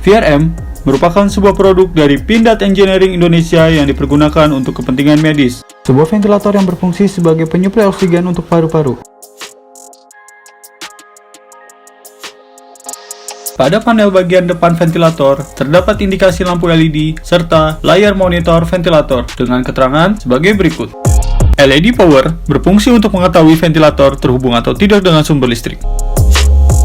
VRM merupakan sebuah produk dari Pindad Engineering Indonesia yang dipergunakan untuk kepentingan medis. Sebuah ventilator yang berfungsi sebagai penyuplai oksigen untuk paru-paru. Pada panel bagian depan ventilator, terdapat indikasi lampu LED serta layar monitor ventilator dengan keterangan sebagai berikut. LED power berfungsi untuk mengetahui ventilator terhubung atau tidak dengan sumber listrik.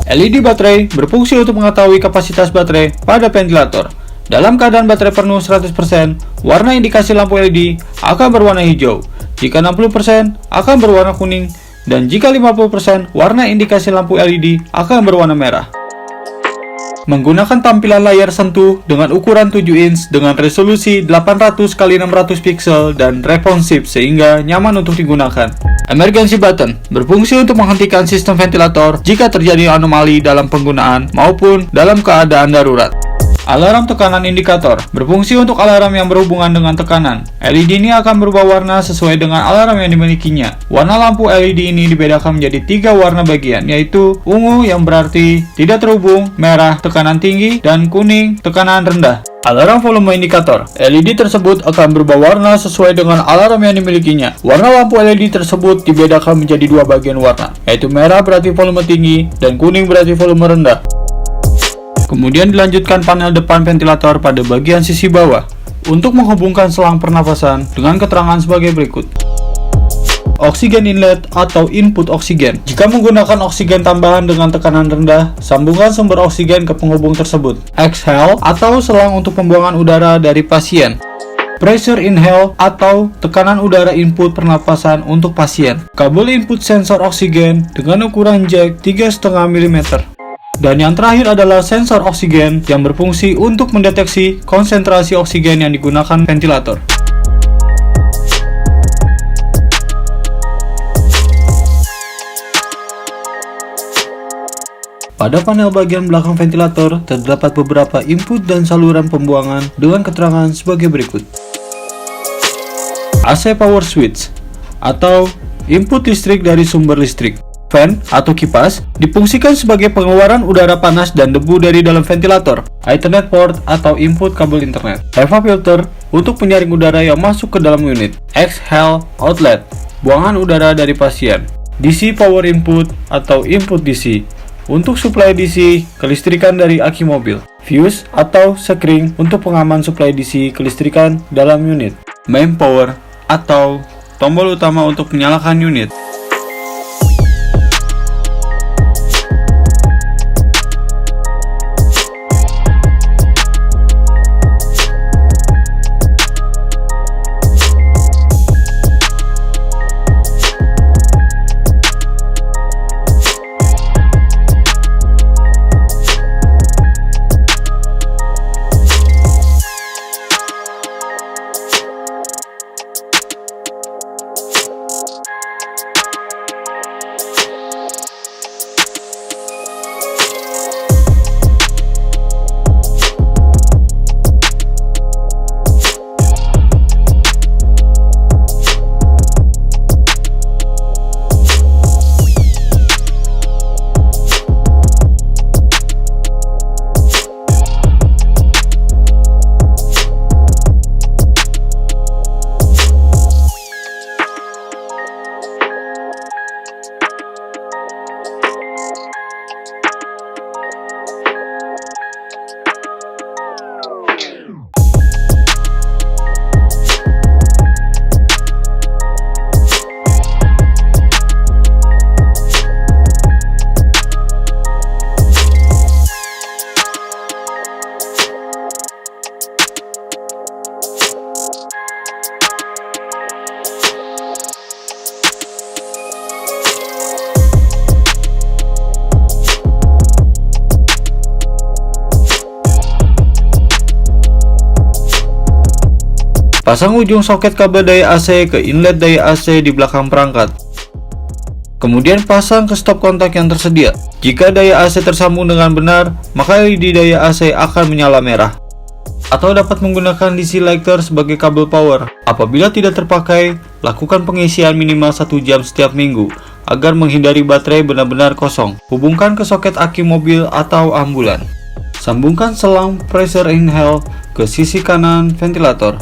LED baterai berfungsi untuk mengetahui kapasitas baterai pada ventilator. Dalam keadaan baterai penuh 100%, warna indikasi lampu LED akan berwarna hijau. Jika 60%, akan berwarna kuning. Dan jika 50%, warna indikasi lampu LED akan berwarna merah. Menggunakan tampilan layar sentuh dengan ukuran 7 inch dengan resolusi 800x600 pixel dan responsif sehingga nyaman untuk digunakan. Emergency button berfungsi untuk menghentikan sistem ventilator jika terjadi anomali dalam penggunaan maupun dalam keadaan darurat. Alarm tekanan indikator berfungsi untuk alarm yang berhubungan dengan tekanan. LED ini akan berubah warna sesuai dengan alarm yang dimilikinya. Warna lampu LED ini dibedakan menjadi 3 warna bagian, yaitu ungu yang berarti tidak terhubung, merah tekanan tinggi, dan kuning tekanan rendah. Alarm volume indikator. LED tersebut akan berubah warna sesuai dengan alarm yang dimilikinya. Warna lampu LED tersebut dibedakan menjadi 2 bagian warna, yaitu merah berarti volume tinggi dan kuning berarti volume rendah. Kemudian dilanjutkan panel depan ventilator pada bagian sisi bawah untuk menghubungkan selang pernapasan dengan keterangan sebagai berikut. Oksigen inlet atau input oksigen. Jika menggunakan oksigen tambahan dengan tekanan rendah, sambungkan sumber oksigen ke penghubung tersebut. Exhale atau selang untuk pembuangan udara dari pasien. Pressure inhale atau tekanan udara input pernapasan untuk pasien. Kabel input sensor oksigen dengan ukuran jack 3,5 mm. Dan yang terakhir adalah sensor oksigen yang berfungsi untuk mendeteksi konsentrasi oksigen yang digunakan ventilator. Pada panel bagian belakang ventilator, terdapat beberapa input dan saluran pembuangan dengan keterangan sebagai berikut. AC power switch atau input listrik dari sumber listrik. Fan atau kipas difungsikan sebagai pengeluaran udara panas dan debu dari dalam ventilator. Ethernet port atau input kabel internet. HEPA filter untuk penyaring udara yang masuk ke dalam unit. Exhale outlet, buangan udara dari pasien. DC power input atau input DC untuk suplai DC kelistrikan dari aki mobil. Fuse atau sekring untuk pengaman suplai DC kelistrikan dalam unit. Main power atau tombol utama untuk menyalakan unit. Pasang ujung soket kabel daya AC ke inlet daya AC di belakang perangkat. Kemudian pasang ke stop kontak yang tersedia. Jika daya AC tersambung dengan benar, maka LED daya AC akan menyala merah. Atau dapat menggunakan DC lighter sebagai kabel power. Apabila tidak terpakai, lakukan pengisian minimal 1 jam setiap minggu agar menghindari baterai benar-benar kosong. Hubungkan ke soket aki mobil atau ambulan. Sambungkan selang pressure inhale ke sisi kanan ventilator.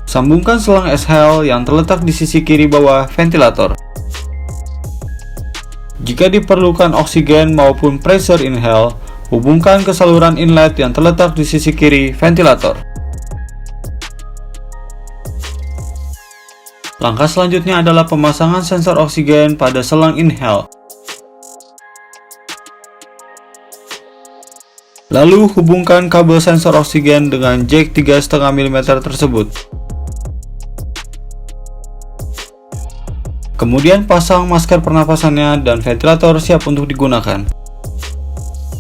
Sambungkan selang exhale yang terletak di sisi kiri bawah ventilator. Jika diperlukan oksigen maupun pressure inhale, hubungkan ke saluran inlet yang terletak di sisi kiri ventilator. Langkah selanjutnya adalah pemasangan sensor oksigen pada selang inhale. Lalu hubungkan kabel sensor oksigen dengan jack 3,5 mm tersebut. Kemudian pasang masker pernapasannya dan ventilator siap untuk digunakan.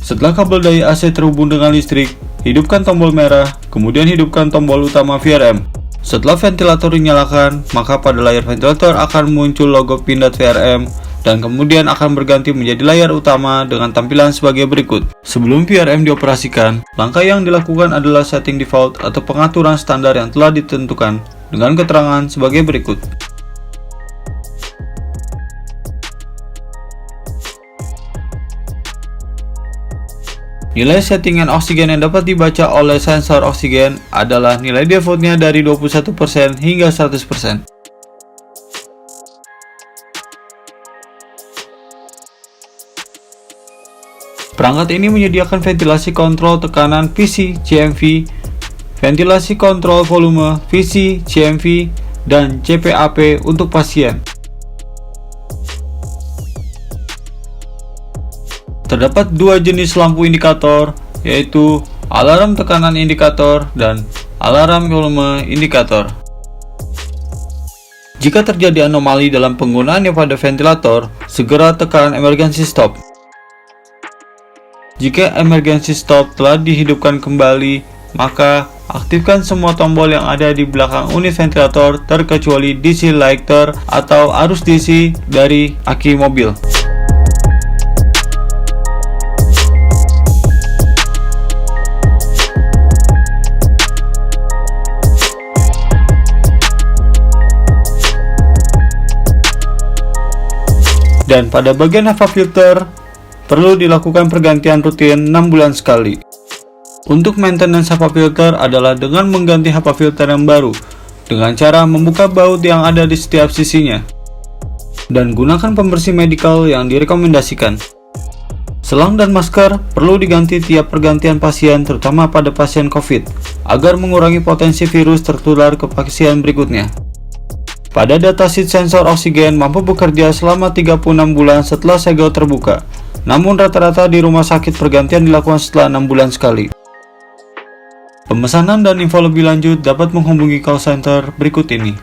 Setelah kabel daya AC terhubung dengan listrik, hidupkan tombol merah, kemudian hidupkan tombol utama VRM. Setelah ventilator dinyalakan, maka pada layar ventilator akan muncul logo pindad VRM dan kemudian akan berganti menjadi layar utama dengan tampilan sebagai berikut. Sebelum VRM dioperasikan, langkah yang dilakukan adalah setting default atau pengaturan standar yang telah ditentukan dengan keterangan sebagai berikut. Nilai settingan oksigen yang dapat dibaca oleh sensor oksigen adalah nilai defaultnya dari 21% hingga 100%. Perangkat ini menyediakan ventilasi kontrol tekanan VC CMV, ventilasi kontrol volume VC CMV, dan CPAP untuk pasien. Terdapat dua jenis lampu indikator, yaitu alarm tekanan indikator dan alarm volume indikator. Jika terjadi anomali dalam penggunaannya pada ventilator, segera tekan emergency stop. Jika emergency stop telah dihidupkan kembali, maka aktifkan semua tombol yang ada di belakang unit ventilator terkecuali DC lighter atau arus DC dari aki mobil. Dan pada bagian HEPA filter, perlu dilakukan pergantian rutin 6 bulan sekali. Untuk maintenance HEPA filter adalah dengan mengganti HEPA filter yang baru, dengan cara membuka baut yang ada di setiap sisinya. Dan gunakan pembersih medikal yang direkomendasikan. Selang dan masker perlu diganti tiap pergantian pasien, terutama pada pasien COVID, agar mengurangi potensi virus tertular ke pasien berikutnya. Pada datasheet sensor oksigen mampu bekerja selama 36 bulan setelah segel terbuka, namun rata-rata di rumah sakit pergantian dilakukan setelah 6 bulan sekali. Pemesanan dan info lebih lanjut dapat menghubungi call center berikut ini.